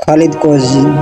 खालिद को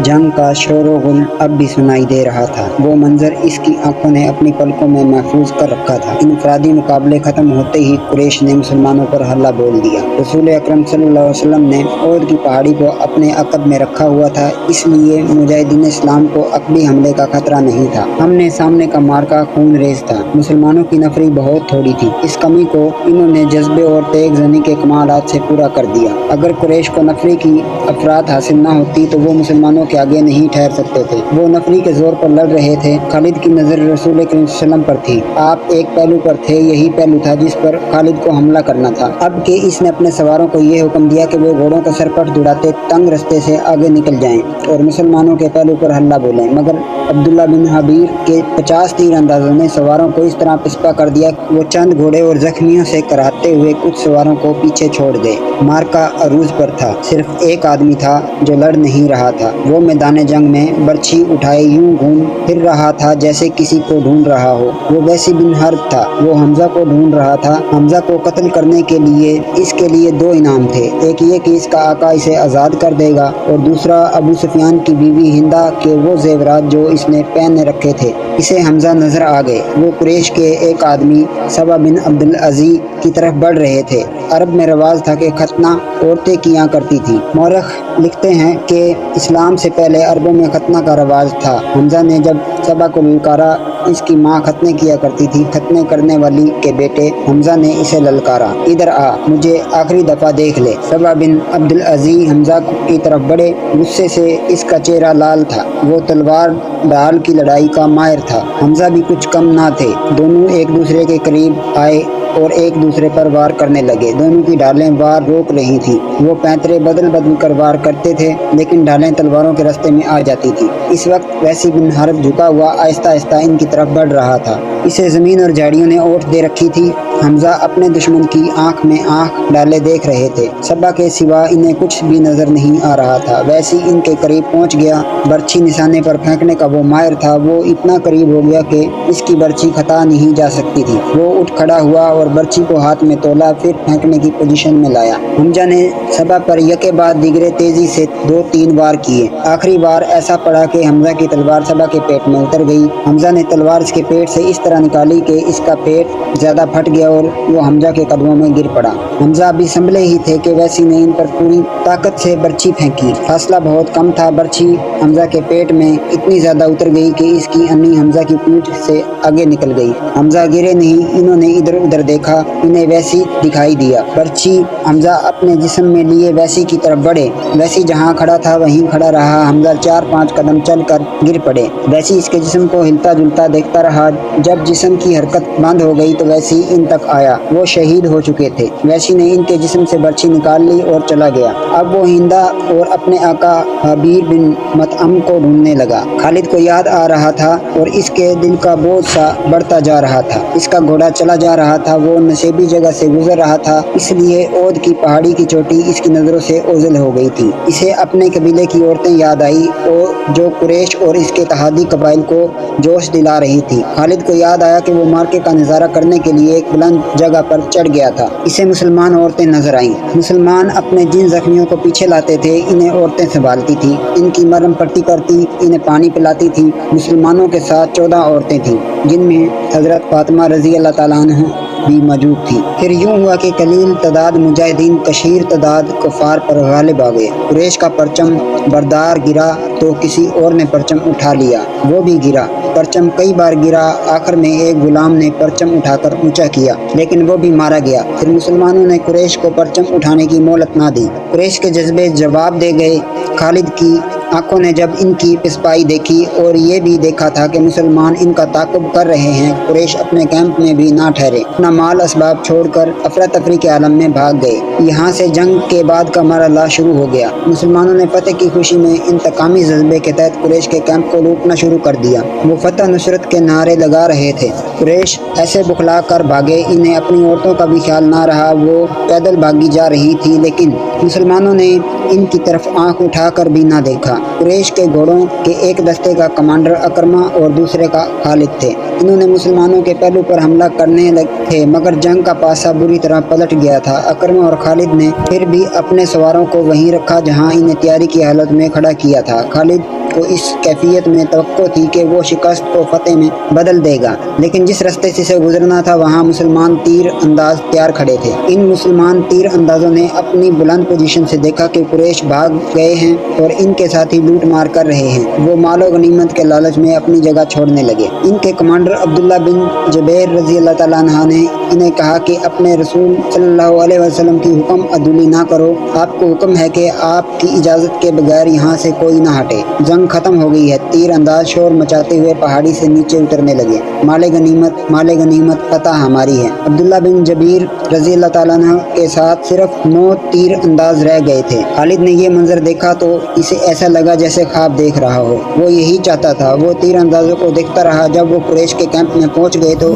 जंग का शोर गुल अब भी सुनाई दे रहा था। वो मंजर इसकी आंखों ने अपनी पलकों में महफूज कर रखा था। इनफरादी मुकाबले खत्म होते ही कुरैश ने मुसलमानों पर हल्ला बोल दिया। रसूल अकरम सल्लल्लाहु अलैहि वसल्लम ने ओहद की पहाड़ी को अपने अकब में रखा हुआ था, इसलिए मुजाहिदीन इस्लाम को अकबी हमले का खतरा नहीं था। हमने सामने का मार्का खून रेज था। मुसलमानों की नफरी बहुत थोड़ी थी। इस कमी को इन्होंने जज्बे और तेग जनी के कमालात से पूरा कर दिया। अगर कुरैश को नफरी की अफराद हासिल न होती तो वो मुसलमानों के आगे नहीं ठहर सकते थे। वो नफरी के जोर पर लड़ रहे थे। खालिद की नजर रसूल करीम सल्लल्लाहु अलैहि वसल्लम पर थी। आप एक पहलू पर थे, यही पहलू था जिस पर खालिद को हमला करना था। अब के इसने अपने सवारों को ये हुक्म दिया कि वो घोड़ों को सरपट दुड़ाते तंग रस्ते से आगे निकल जाएं और मुसलमानों के पहलू पर हल्ला बोलें। मगर अब्दुल्ला बिन हबीर के 50 तीर अंदाजों ने सवारों को इस तरह पिस्पा कर दिया कि वो चंद घोड़े और जख्मियों से कराते हुए कुछ सवारों को पीछे छोड़ गए। मार्का अरूज पर था। सिर्फ एक आदमी था जो लड़ नहीं रहा था। वो मैदान जंग में बर्छी उठाए यूं घूम फिर रहा था जैसे किसी को ढूंढ रहा हो। वो वैसी बिन हर्ब था। वो हमजा को ढूंढ रहा था। हमजा को कत्ल करने के लिए इसके लिए दो इनाम थे। एक ये कि इसका आका इसे आज़ाद कर देगा और दूसरा अबू सुफियान की बीवी हिंदा के वो जेवरात जो इसने पहन रखे थे। इसे हमजा नजर आ गए। वो कुरैश के एक आदमी सबा बिन अब्दुल अजीज की तरफ बढ़ रहे थे। अरब में रवाज था कि खतना औरतें किया करती थी। मौरख लिखते हैं कि इस्लाम से पहले अरबों में खतना का रवाज था। हमजा ने जब सबा को ललकारा, इसकी माँ खतने किया करती थी। खतने करने वाली के बेटे हमजा ने इसे ललकारा, इधर आ, मुझे आखिरी दफा देख ले। सबा बिन अब्दुल अजीज हमजा की तरफ बढ़े। गुस्से से इसका चेहरा लाल था। वो तलवार ढाल की लड़ाई का माहिर था। हमजा भी कुछ कम ना थे। दोनों एक दूसरे के करीब आए और एक दूसरे पर वार करने लगे। दोनों की ढालें वार रोक रही थी। वो पैंतरे बदल बदल कर वार करते थे, लेकिन ढालें तलवारों के रास्ते में आ जाती थी। इस वक्त वैसी बिन हर्ब झुका हुआ आहिस्ता आहिस्ता इनकी तरफ बढ़ रहा था। इसे जमीन और झाड़ियों ने ओट दे रखी थी। हमजा अपने दुश्मन की आंख में आंख डाले देख रहे थे। सबा के सिवा इन्हें कुछ भी नजर नहीं आ रहा था। वैसी इनके करीब पहुंच गया। बर्छी निशाने पर फेंकने का वो माहिर था। वो इतना करीब हो गया कि इसकी बर्छी खता नहीं जा सकती थी। वो उठ खड़ा हुआ और बर्छी को हाथ में तोला, फिर फेंकने की पोजीशन में लाया। हमजा ने सबा पर यके बाद दिगरे तेजी से 2-3 वार किए। आखिरी बार ऐसा पड़ा कि हमजा की तलवार सबा के पेट में उतर गई। हमजा ने तलवार इसके पेट से इस तरह निकाली कि इसका पेट ज्यादा फट गया और वो हमजा के कदमों में गिर पड़ा। हमजा अभी संभले ही थे कि वैसी ने इन पर पूरी ताकत से बर्छी फेंकी। फासला बहुत कम था। बर्छी हमजा के पेट में इतनी ज्यादा उतर गई कि इसकी अन्नी हमजा की पीठ से आगे निकल गई। हमजा गिरे नहीं। इन्होंने इधर उधर देखा, इन्हें वैसी दिखाई दिया। बर्छी हमजा अपने जिस्म में लिए वैसी की तरफ बढ़े। वैसी जहाँ खड़ा था वहीं खड़ा रहा। हमजा 4-5 कदम चलकर गिर पड़े। वैसी इसके जिस्म को हिलता जुलता देखता रहा। जब जिस्म की हरकत बंद हो गई तो वैसी इन तक आया। वो शहीद हो चुके थे। वैसी ने इनके जिस्म से बर्छी निकाल ली और चला गया। अब वो हिंदा और अपने आका हबीर बिन मतअम को ढूंढने लगा। खालिद को याद आ रहा था और इसके दिल का बोझ सा बढ़ता जा रहा था। इसका घोड़ा चला जा रहा था। वो नशेबी जगह से गुजर रहा था, इसलिए ओहद की पहाड़ी की चोटी इसकी नजरों से ओझल हो गई थी। इसे अपने कबीले की औरतें याद आई और जो कुरैश और इसके तहादी कबाइल को जोश दिला रही थी। खालिद को याद आया कि वो मार्के का नजारा करने के लिए एक बुलंद जगह पर चढ़ गया था। इसे मुसलमान औरतें नजर आईं। मुसलमान अपने जिन जख्मियों को पीछे लाते थे, इन्हें औरतें संभालती थी। इनकी मरहम पट्टी करती, इन्हें पानी पिलाती थी। मुसलमानों के साथ 14 औरतें थीं, जिनमें हजरत फातिमा रजी अल्लाह ताला अन्हा भी मौजूद थी। फिर यूं हुआ कि कलील तादाद मुजाहिदीन कशीर तादाद कुफार पर गालिब आ गए। कुरैश का परचम बरदार गिरा तो किसी और ने परचम उठा लिया, वो भी गिरा। परचम कई बार गिरा। आखिर में एक गुलाम ने परचम उठाकर ऊंचा किया, लेकिन वो भी मारा गया। फिर मुसलमानों ने कुरैश को परचम उठाने की मोहलत ना दी। कुरैश के जज्बे जवाब दे गए। खालिद की आंखों ने जब इनकी पिस्पाई देखी और ये भी देखा था कि मुसलमान इनका ताक़ुब कर रहे हैं, कुरैश अपने कैंप में भी ना ठहरे। अपना माल असबाब छोड़कर अफरा तफरी के आलम में भाग गए। यहाँ से जंग के बाद का मरहला शुरू हो गया। मुसलमानों ने फतेह की खुशी में इंतकामी जज्बे के तहत कुरैश के कैंप को लूटना शुरू कर दिया। वो फतह नुसरत के नारे लगा रहे थे। कुरैश ऐसे बुखला कर भागे, इन्हें अपनी औरतों का भी ख्याल ना रहा। वो पैदल भागी जा रही थी, लेकिन मुसलमानों ने इनकी तरफ आंख उठाकर भी ना देखा। कुरैश के घोड़ों के एक दस्ते का कमांडर अकरमा और दूसरे का खालिद थे। इन्होंने मुसलमानों के पहलू पर हमला करने लगे थे, मगर जंग का पासा बुरी तरह पलट गया था। अकरमा और खालिद ने फिर भी अपने सवारों को वहीं रखा जहां इन्हें तैयारी की हालत में खड़ा किया था। खालिद को इस कैफियत में तवक्को थी कि वो शिकस्त को फतेह में बदल देगा, लेकिन जिस रास्ते से गुजरना था वहाँ मुसलमान तीर अंदाज तैयार खड़े थे। इन मुसलमान तीर अंदाजों ने अपनी बुलंद पोजीशन से देखा कि कुरैश भाग गए हैं और इनके साथी लूट मार कर रहे हैं। वो मालो गनीमत के लालच में अपनी जगह छोड़ने लगे। इनके कमांडर अब्दुल्ला बिन जुबैर रजी अल्लाह ताला अन्हु ने इन्हें कहा कि अपने रसूल सल्लल्लाहु अलैहि वसल्लम की हुक्म अदुली ना करो। आपको हुक्म है कि आपकी इजाज़त के बगैर यहाँ से कोई ना हटे। जंग खत्म हो गई है। तीर अंदाज शोर मचाते हुए पहाड़ी से नीचे उतरने लगे। माले गनीमत पता हमारी है। अब्दुल्ला बिन जबीर रजी अल्लाह ताला अन्हु के साथ सिर्फ 9 तीर अंदाज रह गए थे। खालिद ने ये मंजर देखा तो इसे ऐसा लगा जैसे ख्वाब देख रहा हो। वो यही चाहता था। वो तीर अंदाजों को देखता रहा। जब वो कुरैश के कैंप में पहुंच गए तो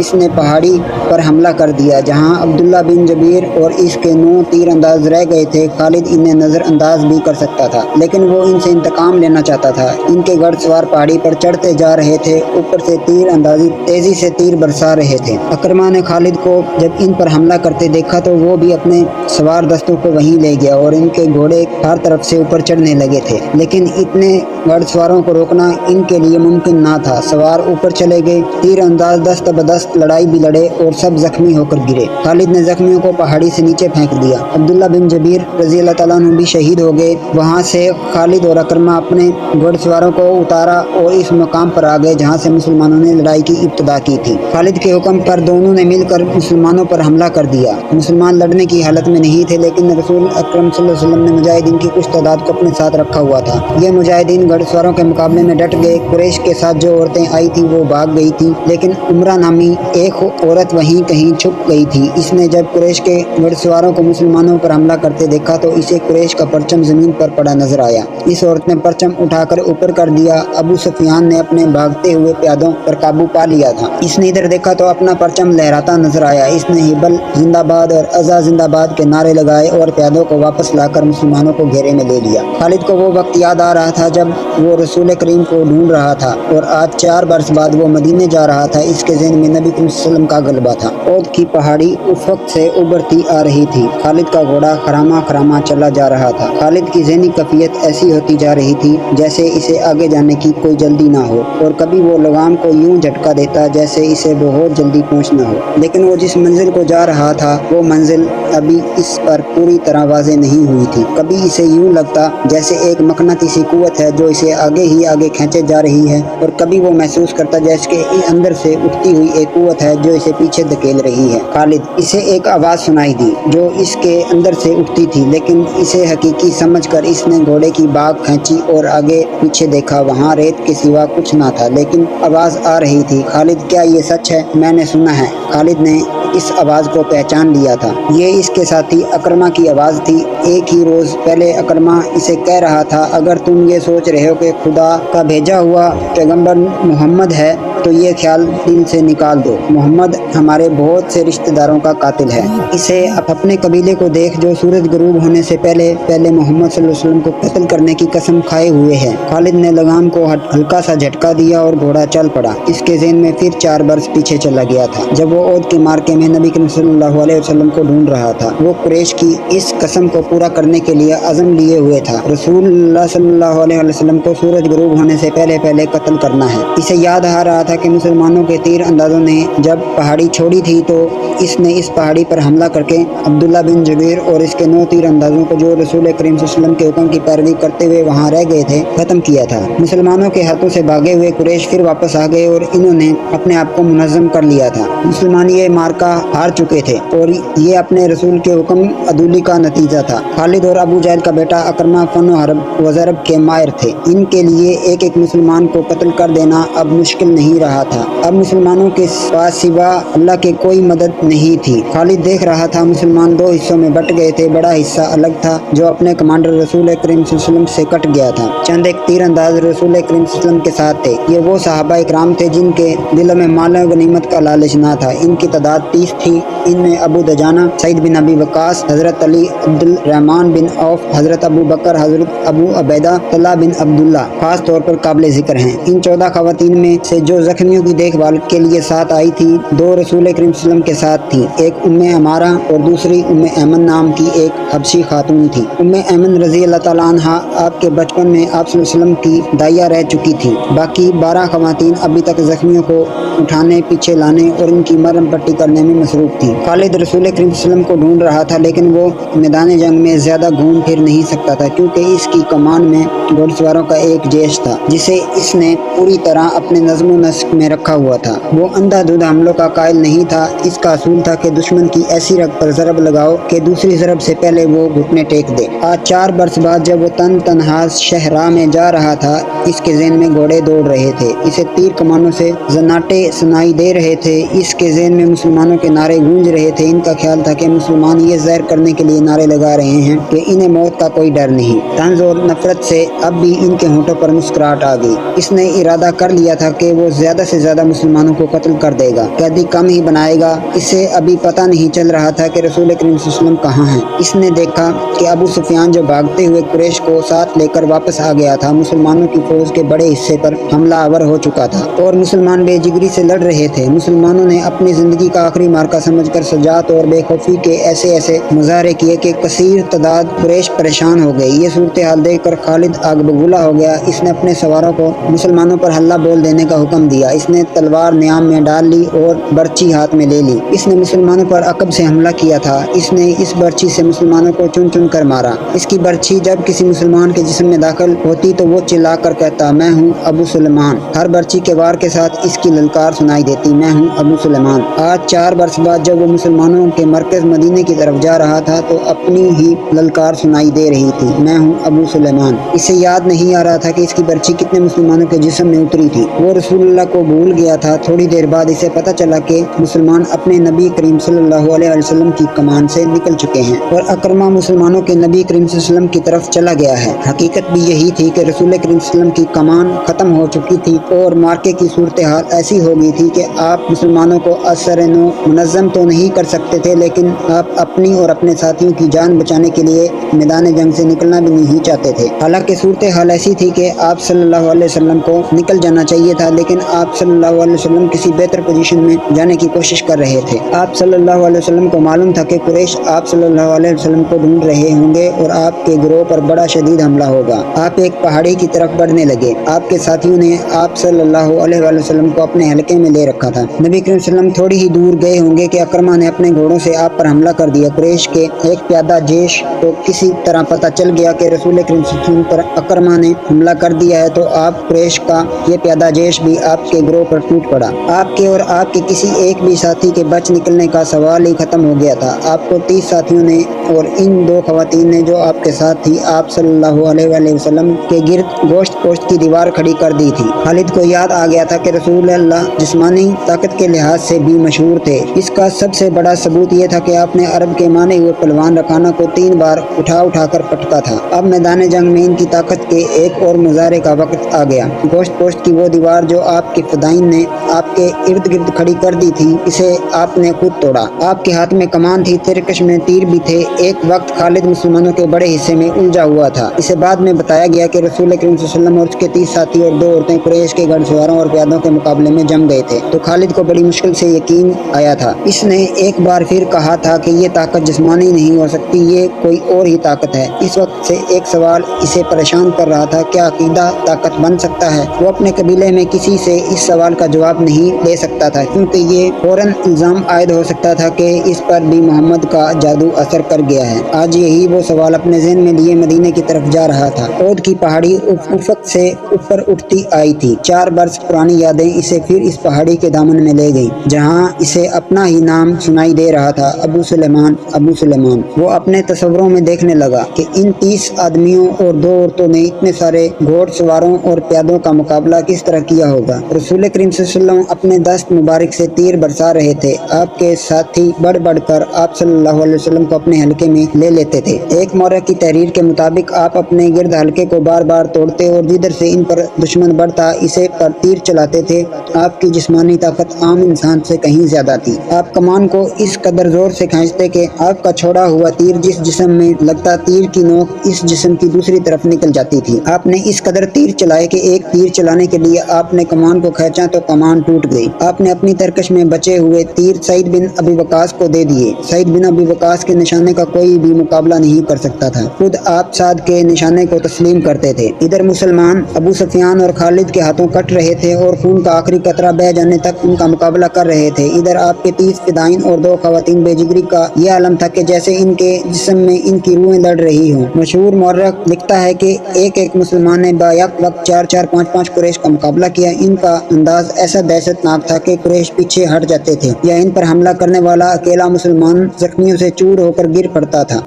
इसने पहाड़ी पर हमला कर दिया जहां अब्दुल्ला बिन जबीर और इसके 9 तीर अंदाज रह गए थे। खालिद इन्हें नज़रअंदाज भी कर सकता था, लेकिन वो इनसे इंतकाम लेना चाहता था। इनके घुड़सवार पहाड़ी पर चढ़ते जा रहे थे। ऊपर से तीर अंदाजी तेजी से तीर बरसा रहे थे। अकरमा ने खालिद को जब इन पर हमला करते देखा तो वो भी अपने सवार दस्तों को वहीं ले गया और इनके घोड़े हर तरफ से ऊपर चढ़ने लगे थे, लेकिन इतने घुड़सवारों को रोकना इनके लिए मुमकिन ना था। सवार ऊपर चले गए। तीर अंदाज दस्त बदस्त लड़ाई भी लड़े और सब जख्मी होकर गिरे। खालिद ने जख्मियों को पहाड़ी से नीचे फेंक दिया। अब्दुल्ला बिन जबीर रजी अल्लाह ताला अन्हु भी शहीद हो गए। वहाँ से खालिद और अकरमा अपने घुड़सवारों को उतारा और इस मकाम पर आ गए जहाँ से मुसलमानों ने लड़ाई की इब्तिदा की थी। खालिद के हुक्म पर दोनों ने मिलकर मुसलमानों पर हमला कर दिया। मुसलमान लड़ने की हालत में नहीं थे, लेकिन रसूल अकरम सल्लल्लाहु अलैहि वसल्लम ने मुजाहिदीन की कुछ तादाद को अपने साथ रखा हुआ था। ये मुजाहिदीन घुड़सवारों के मुकाबले में डट गए। कुरैश के साथ जो औरतें आई थी वो भाग गई थी, लेकिन उमरा नामी एक औरत वहीं कहीं छुप गई थी। इसने जब कुरैश के घुड़सवारों को मुसलमानों पर हमला करते देखा तो इसे कुरैश का परचम जमीन पर पड़ा नजर आया। इस औरत ने परचम उठाकर ऊपर कर दिया। अबू सुफियान ने अपने भागते हुए प्यादों पर काबू पा लिया था। इसने इधर देखा तो अपना परचम लहराता नजर आया। इसने हिबल जिंदाबाद और अज़ा जिंदाबाद के नारे लगाए और प्यादों को वापस लाकर मुसलमानों को घेरे में ले लिया। खालिद को वो वक्त याद आ रहा था जब वो रसूल करीम को ढूंढ रहा था और आज 4 बरस बाद वो मदीने जा रहा था। इसके ज़हन में नबी करीम सल्लल्लाहु अलैहि वसल्लम का गलबा था। ओद की पहाड़ी उफक से उभरती आ रही थी। खालिद का घोड़ा खरामा चला जा रहा था। खालिद की ज़हनी कैफियत ऐसी होती जा रही थी जैसे इसे आगे जाने की कोई जल्दी ना हो, और कभी वो लगाम को यूं झटका देता जैसे इसे बहुत जल्दी पहुंचना हो। लेकिन वो जिस मंजिल को जा रहा था वो मंजिल अभी इस पर पूरी तरह वाज़ेह नहीं हुई थी। कभी इसे यूं लगता जैसे एक मकनातीसी कुव्वत है जो इसे आगे ही आगे खींचे जा रही है, और कभी वो महसूस करता जैसे कि अंदर से उठती हुई एक कुव्वत है जो इसे पीछे धकेल रही है। खालिद, इसे एक आवाज़ सुनाई दी जो इसके अंदर से उठती थी, लेकिन इसे हकीकी समझकर इसने घोड़े की बाग खींची और आगे पीछे देखा। वहाँ रेत के सिवा कुछ ना था, लेकिन आवाज़ आ रही थी। खालिद, क्या ये सच है? मैंने सुना है। खालिद ने इस आवाज़ को पहचान लिया था। ये इसके साथी अकरमा की आवाज़ थी। एक ही रोज़ पहले अकरमा इसे कह रहा था, अगर तुम ये सोच रहे हो कि खुदा का भेजा हुआ पैगंबर मोहम्मद है तो ये ख्याल दिल से निकाल दो। मोहम्मद हमारे बहुत से रिश्तेदारों का कातिल है। इसे अपने कबीले को देख जो सूरज गुरूब होने से पहले मोहम्मद सल्लल्लाहु अलैहि वसल्लम को कत्ल करने की कसम खाए हुए है। खालिद ने लगाम को हल्का सा झटका दिया और घोड़ा चल पड़ा। इसके ज़हन में फिर 4 बरस पीछे चला गया था जब वो ओद के मार्के में नबी करीम सल्लल्लाहु अलैहि वसल्लम को ढूंढ रहा था। वो कुरैश की इस कसम को पूरा करने के लिए अज़म लिए हुए था। रसूलुल्लाह सल्लल्लाहु अलैहि वसल्लम को सूरज गुरूब होने से पहले कत्ल करना है। इसे याद आ रहा था कि मुसलमानों के तीर अंदाजों ने जब पहाड़ी छोड़ी थी तो इसने इस पहाड़ी पर हमला करके अब्दुल्ला बिन जुबैर और इसके 9 तीर अंदाजों को जो रसूल करीम सल्लल्लाहु अलैहि वसल्लम के हुक्म की पैरवी करते हुए वहाँ रह गए थे खत्म किया था। मुसलमानों के हाथों से भागे हुए कुरैश फिर वापस आ गए और इन्होंने अपने आप को मुनज़्ज़म कर लिया था। मुसलमान ये मार्का हार चुके थे और ये अपने रसूल के हुक्म अदूली का नतीजा था। खालिद और अबू जहल का बेटा अकरमा फन हरब व ज़रब के माहिर थे। इनके लिए एक मुसलमान को कत्ल कर देना अब मुश्किल नहीं रहा था। अब मुसलमानों के पास सिवा अल्लाह के कोई मदद नहीं थी। खालिद देख रहा था मुसलमान दो हिस्सों में बट गए थे। बड़ा हिस्सा अलग था जो अपने कमांडर रसूल करीम सल्लल्लाहु अलैहि वसल्लम से कट गया था। चंद एक तीरंदाज रसूल करीम सल्लल्लाहु अलैहि वसल्लम के साथ थे। ये वो सहाबा इकराम थे जिनके दिलों में माल गनीमत का लालच ना था। इनकी तादाद 30 थी। इनमें अबू दजाना, सईद बिन अबी वक्कास, हजरत अली, अब्दुल रहमान बिन औफ, हजरत अबू बकर, हजरत अबू अबैदा, तल्हा बिन अब्दुल्ला खास तौर पर काबिल जिक्र हैं। इन 14 खवातीन में से जो जख्मियों की देखभाल के लिए साथ आई थी, 2 रसूल करीम सल्लल्लाहु अलैहि वसल्लम के साथ थी। एक उम्मे अमारा और दूसरी उम्मे ऐमन नाम की एक हबशी खातून थी। उम्मे ऐमन रजी अल्लाह ताला अन्हा आपके बचपन में आप सल्लल्लाहु अलैहि वसल्लम की दाइया रह चुकी थी। बाकी 12 खवातीन अभी तक जख्मियों को उठाने, पीछे लाने और इनकी मरहम पट्टी करने में मसरूफ थी। खालिद रसूल करीम सल्लल्लाहु अलैहि वसल्लम को ढूंढ रहा था, लेकिन वो मैदान जंग में ज्यादा घूम फिर नहीं सकता था क्योंकि इसकी कमान में घुड़सवारों का एक जैश था जिसे इसने पूरी तरह अपने नज़्म नस्क में रखा हुआ था। वो अंधाधुंध हमलों का कायल नहीं था। इसका असूल था कि दुश्मन की ऐसी रग पर ज़रब लगाओ कि दूसरी ज़रब से पहले वो घुटने टेक दे। आज 4 बरस बाद जब वो तनहा शहरा में जा रहा था, इसके ज़हन में घोड़े दौड़ रहे थे। इसे तीर कमानों से जनाटे सुनाई दे रहे थे। इसके ज़हन में मुसलमानों के नारे गूंज रहे थे। इनका ख्याल था कि मुसलमान ये ज़हर करने के लिए नारे लगा रहे हैं कि इन्हें मौत का कोई डर नहीं। तंज और नफरत से अब भी इनके होंठों पर मुस्कुराहट आ गई। इसने इरादा कर लिया था कि वो ज्यादा से ज्यादा मुसलमानों को कत्ल कर देगा, कैदी कम ही बनाएगा। इसे अभी पता नहीं चल रहा था कि रसूल करीम सल्लल्लाहु अलैहि वसल्लम कहाँ हैं। इसने देखा कि अबू सुफियान जो भागते हुए कुरैश को साथ लेकर वापस आ गया था, मुसलमानों की फौज के बड़े हिस्से पर हमला आवर हो चुका था और मुसलमान बेजिगरी से लड़ रहे थे। मुसलमानों ने अपनी जिंदगी का आखिरी मार्का समझकर सजात और बेखौफी के ऐसे ऐसे मुजाहरे किए कि कसीर तादाद कुरैश परेशान हो गई। ये सूरत हाल देखकर खालिद आग बबूला हो गया। इसने अपने सवारों को मुसलमानों पर हल्ला बोल देने का हुक्म दिया। इसने तलवार न्याम में डाल ली और बर्ची हाथ में ले ली। इसने मुसलमानों पर अकब से हमला किया था। इसने इस बर्ची से मुसलमानों को चुन चुन कर मारा। इसकी बर्ची जब किसी मुसलमान के जिस्म में दाखिल होती तो वो चिल्ला कर कहता, मैं हूँ अबू सुलेमान। हर बर्ची के वार के साथ इसकी ललकार सुनाई देती, मैं हूँ अबू सुलेमान। आज 4 बरस बाद जब वो मुसलमानों के मरकज मदीने की तरफ जा रहा था तो अपनी ही ललकार सुनाई दे रही थी, मैं हूँ अबू सुलेमान। इसे याद नहीं आ रहा था कि इसकी बर्ची कितने मुसलमानों के जिस्म में उतरी थी। वो रसूलुल्लाह को भूल गया था। थोड़ी देर बाद इसे पता चला कि मुसलमान अपने नबी करीम सल्लल्लाहु अलैहि वसल्लम की कमान से निकल चुके हैं और अकरमा मुसलमानों के नबी करीम सल्लल्लाहु अलैहि वसल्लम की तरफ चला गया है। हकीकत भी यही थी कि रसूल करीम सल्लल्लाहु अलैहि वसल्लम की कमान खत्म हो चुकी थी और मार्के की सूरत हाल ऐसी हो गई थी कि आप मुसलमानों को असर-ए-नौ मुनज़्ज़म तो नहीं कर सकते थे, लेकिन आप अपनी और अपने साथियों की जान बचाने के लिए मैदान जंग से निकलना भी नहीं चाहते थे। हालांकि सूरत हाल ऐसी थी कि आप सल्लल्लाहु अलैहि वसल्लम को निकल जाना चाहिए था, लेकिन आप सल्लल्लाहु अलैहि वसल्लम किसी बेहतर पोजीशन में जाने की कोशिश कर रहे थे। आप सल्लल्लाहु अलैहि वसल्लम को मालूम था कि कुरैश आप सल्लल्लाहु अलैहि वसल्लम को ढूंढ रहे होंगे और आपके गिरोह पर बड़ा शदीद हमला होगा। आप एक पहाड़ी की तरफ बढ़ने लगे। आपके साथियों ने आप सल्लल्लाहु अलैहि वसल्लम को अपने हलके में ले रखा था। नबी करीम सल्लल्लाहु अलैहि वसल्लम थोड़ी ही दूर गए होंगे कि अकरमा ने अपने घोड़ों से आप पर हमला कर दिया। कुरैश के एक प्यादा जेश को किसी तरह पता चल गया कि रसूल करीम सल्लल्लाहु अलैहि वसल्लम पर अकरमा ने हमला कर दिया है, तो आप कुरैश का ये प्यादा जेश भी आपके गिरोह पर टूट पड़ा। आपके और आपके किसी एक भी साथी के बच निकलने का सवाल ही खत्म हो गया था। आपको 30 साथियों ने और इन 2 खवातीन ने जो आपके साथ थी, आप सल्लल्लाहु अलैहि वसल्लम के गिर्द गोश्त पोश्त की दीवार खड़ी कर दी थी। खालिद को याद आ गया था कि रसूल अल्लाह जिस्मानी ताकत के लिहाज से भी मशहूर थे। इसका सबसे बड़ा सबूत ये था कि आपने अरब के माने हुए पहलवान रखाना को 3 बार उठा कर पटका था। अब मैदान जंग में इनकी ताकत के एक और मुजाहरे का वक्त आ गया। गोश्त पोश्त की वो दीवार जो आपके फदाइन ने आपके इर्द गिर्द खड़ी कर दी थी, इसे आपने खुद तोड़ा। आपके हाथ में कमान थी, तिरकश में तीर भी थे। एक वक्त खालिद मुसलमानों के बड़े हिस्से में उलझा हुआ था। इसे बाद में बताया गया कि रसूल करीम सल्लल्लाहु अलैहि वसल्लम और उसके 30 साथी और 2 औरतें कुरैश के घड़सवारों और प्यादों के मुकाबले में जम गए थे। तो खालिद को बड़ी मुश्किल से यकीन आया था। इसने एक बार फिर कहा था कि ये ताकत जिस्मानी नहीं हो सकती, ये कोई और ही ताकत है। इस वक्त से एक सवाल इसे परेशान कर रहा था, क्या अकीदा ताकत बन सकता है? वो अपने कबीले में किसी से इस सवाल का जवाब नहीं दे सकता था क्योंकि ये फौरन इल्जाम आयद हो सकता था कि इस पर भी मोहम्मद का जादू असर कर गया है। आज यही वो सवाल अपने ज़हन में लिए मदीने की तरफ जा रहा था। ओद की पहाड़ी उफक से ऊपर उठती आई थी। 4 बरस पुरानी यादें इसे फिर इस पहाड़ी के दामन में ले गईं, जहां इसे अपना ही नाम सुनाई दे रहा था, अबू सुलेमान, अबू सुलेमान। वो अपने तस्वरों में देखने लगा कि इन 30 आदमियों और 2 औरतों ने इतने सारे घोड़सवारों और प्यादों का मुकाबला किस तरह किया होगा। रसूल करीम सल्लल्लाहु वसल्लम अपने दस्त मुबारक से तीर बरसा रहे थे। आपके साथी बढ़ बढ़ कर आप सल्लल्लाहु अलैहि वसल्लम को अपने हल्के में ले लेते थे। एक मौरख की तहरीर के मुताबिक आप अपने गिर्द हल्के को बार बार तोड़ते और जिधर से इन पर दुश्मन बढ़ता इसे पर तीर चलाते थे। आपकी जिस्मानी ताकत आम इंसान से कहीं ज्यादा थी। आप कमान को इस कदर जोर से खींचते कि आपका छोड़ा हुआ तीर जिस जिस्म में लगता तीर की नोक इस जिस्म की दूसरी तरफ निकल जाती थी। आपने इस कदर तीर चलाए कि एक तीर चलाने के लिए आपने कमान को खींचा तो कमान टूट गई। आपने अपनी तरकश में बचे हुए तीर सईद बिन अबी वकास को दे दिए। सईद बिन अबी वकास के निशाने का कोई भी मुकाबला नहीं कर सकता था। खुद आप साद के निशाने को तस्लीम करते थे। इधर मुसलमान अबू सुफियान और खालिद के हाथों कट रहे थे और खून का आखिरी कतरा बह जाने तक उनका मुकाबला कर रहे थे। इधर आपके 30 फिदाइन और 2 खवातीन बेजिगरी का यह आलम था कि जैसे इनके जिस्म में इनकी रूहें लड़ रही हों। मशहूर मौरख लिखता है कि एक मुसलमान ने बायक वक्त 4-4, 5-5 कुरैश का मुकाबला किया। इनका अंदाज ऐसा दहशतनाक था कि कुरैश पीछे हट जाते थे या इन पर हमला करने वाला अकेला मुसलमान जख्मियों से चूर होकर गिर पड़ता था।